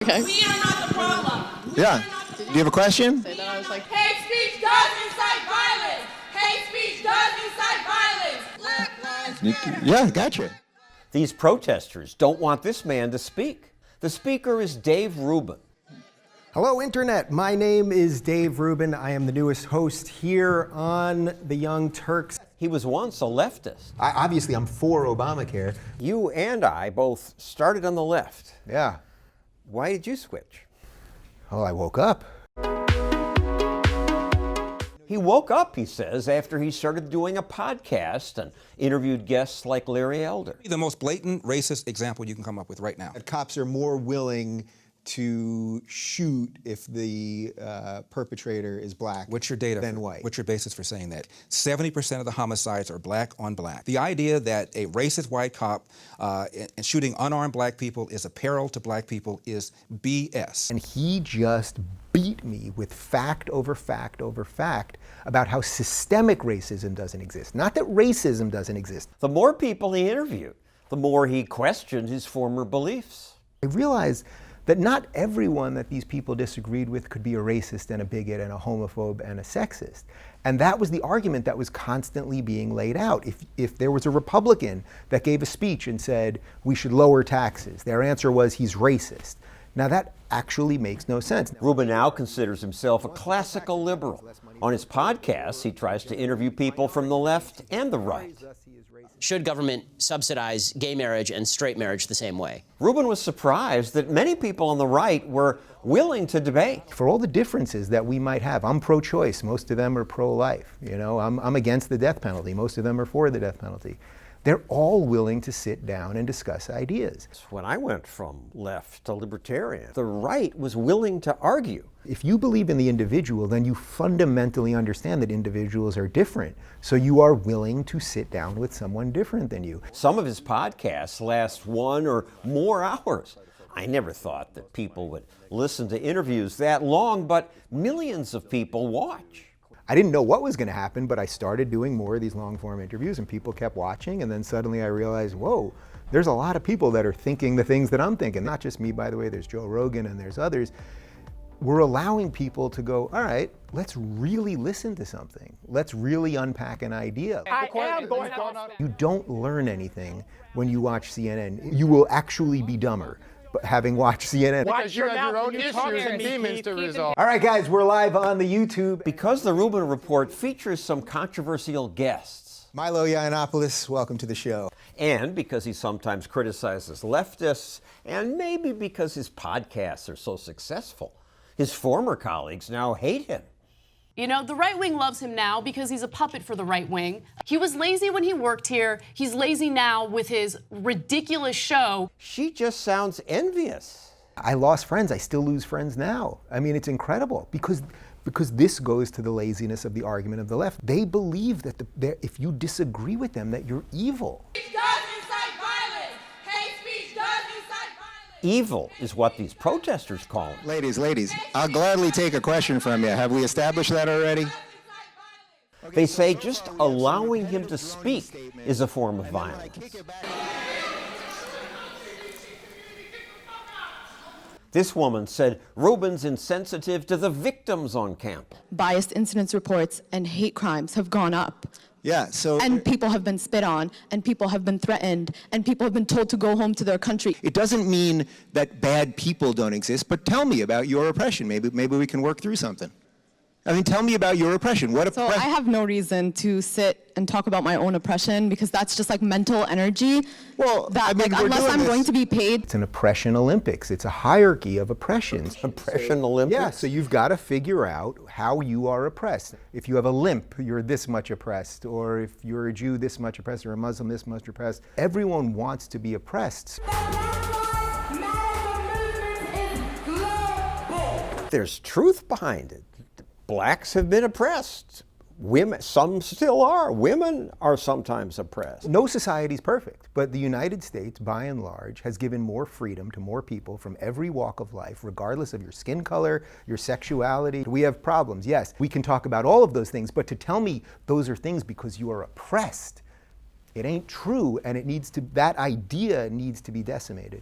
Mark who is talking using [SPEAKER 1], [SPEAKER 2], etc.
[SPEAKER 1] Okay.
[SPEAKER 2] We are not the problem.
[SPEAKER 3] Yeah. Do you have a question?
[SPEAKER 1] Say that, I was like,
[SPEAKER 2] Hate speech does incite violence. Hate speech does incite violence. Black lives matter.
[SPEAKER 3] Yeah, gotcha.
[SPEAKER 4] These protesters don't want this man to speak. The speaker is Dave Rubin.
[SPEAKER 5] Hello, Internet. My name is Dave Rubin. I am the newest host here on the Young Turks.
[SPEAKER 4] He was once a leftist.
[SPEAKER 5] Obviously, I'm for Obamacare.
[SPEAKER 4] You and I both started on the left.
[SPEAKER 5] Yeah.
[SPEAKER 4] Why did you switch?
[SPEAKER 5] Oh, I woke up.
[SPEAKER 4] He woke up, he says, after he started doing a podcast and interviewed guests like Larry Elder.
[SPEAKER 6] The most blatant racist example you can come up with right now.
[SPEAKER 3] Cops are more willing to shoot if the perpetrator is black
[SPEAKER 6] What's your data
[SPEAKER 3] than white.
[SPEAKER 6] What's your basis for saying that? 70% of the homicides are black on black. The idea that a racist white cop and shooting unarmed black people is a peril to black people is BS.
[SPEAKER 5] And he just beat me with fact over fact over fact about how systemic racism doesn't exist. Not that racism doesn't exist.
[SPEAKER 4] The more people he interviewed, the more he questioned his former beliefs.
[SPEAKER 5] I realized that not everyone that these people disagreed with could be a racist and a bigot and a homophobe and a sexist. And that was the argument that was constantly being laid out. If there was a Republican that gave a speech and said, we should lower taxes, their answer was, he's racist. Now that actually makes no sense.
[SPEAKER 4] Rubin now considers himself a classical liberal. On his podcast, he tries to interview people from the left and the right.
[SPEAKER 7] Should government subsidize gay marriage and straight marriage the same way?
[SPEAKER 4] Rubin was surprised that many people on the right were willing to debate.
[SPEAKER 5] For all the differences that we might have, I'm pro-choice, most of them are pro-life. You know, I'm against the death penalty, most of them are for the death penalty. They're all willing to sit down and discuss ideas.
[SPEAKER 4] When I went from left to libertarian, the right was willing to argue.
[SPEAKER 5] If you believe in the individual, then you fundamentally understand that individuals are different. So you are willing to sit down with someone different than you.
[SPEAKER 4] Some of his podcasts last 1 or more hours. I never thought that people would listen to interviews that long, but millions of people watch.
[SPEAKER 5] I didn't know what was going to happen, but I started doing more of these long-form interviews and people kept watching, and then suddenly I realized, whoa, there's a lot of people that are thinking the things that I'm thinking. Not just me, by the way, there's Joe Rogan and there's others. We're allowing people to go, all right, let's really listen to something. Let's really unpack an idea. You don't learn anything when you watch CNN. You will actually be dumber having watched CNN.
[SPEAKER 8] Because you have your own issues and demons to resolve.
[SPEAKER 5] All right, guys, we're live on the YouTube.
[SPEAKER 4] Because the Rubin Report features some controversial guests.
[SPEAKER 3] Milo Yiannopoulos, welcome to the show.
[SPEAKER 4] And because he sometimes criticizes leftists, and maybe because his podcasts are so successful, his former colleagues now hate him.
[SPEAKER 1] you know, the right wing loves him now because he's a puppet for the right wing. He was lazy when he worked here. He's lazy now with his ridiculous show.
[SPEAKER 4] She just sounds envious.
[SPEAKER 5] I lost friends. I still lose friends now. I mean, it's incredible because this goes to the laziness of the argument of the left. They believe that if you disagree with them, that you're evil.
[SPEAKER 2] Speech does incite violence. Hate speech does incite violence.
[SPEAKER 4] Evil is what these protesters call it.
[SPEAKER 3] Ladies, I'll gladly take a question from you. Have we established that already?
[SPEAKER 4] They say just allowing him to speak is a form of violence. This woman said Rubin's insensitive to the victims on campus.
[SPEAKER 9] Biased incidents reports and hate crimes have gone up.
[SPEAKER 3] Yeah, so...
[SPEAKER 9] And people have been spit on, and people have been threatened, and people have been told to go home to their country.
[SPEAKER 3] It doesn't mean that bad people don't exist, but tell me about your oppression. Maybe we can work through something. I mean, tell me about your oppression.
[SPEAKER 9] So I have no reason to sit and talk about my own oppression because that's just like mental energy.
[SPEAKER 3] Well,
[SPEAKER 9] that, unless I'm going to be paid.
[SPEAKER 5] It's an oppression Olympics. It's a hierarchy of oppressions.
[SPEAKER 4] Oppression Olympics?
[SPEAKER 5] Yeah, so you've got to figure out how you are oppressed. If you have a limp, you're this much oppressed, or if you're a Jew, this much oppressed, or a Muslim, this much oppressed. Everyone wants to be oppressed.
[SPEAKER 4] There's truth behind it. Blacks have been oppressed. Women, some still are. Women are sometimes oppressed.
[SPEAKER 5] No society is perfect, but the United States, by and large, has given more freedom to more people from every walk of life, regardless of your skin color, your sexuality. We have problems, yes. We can talk about all of those things, but to tell me those are things because you are oppressed, it ain't true, and that idea needs to be decimated.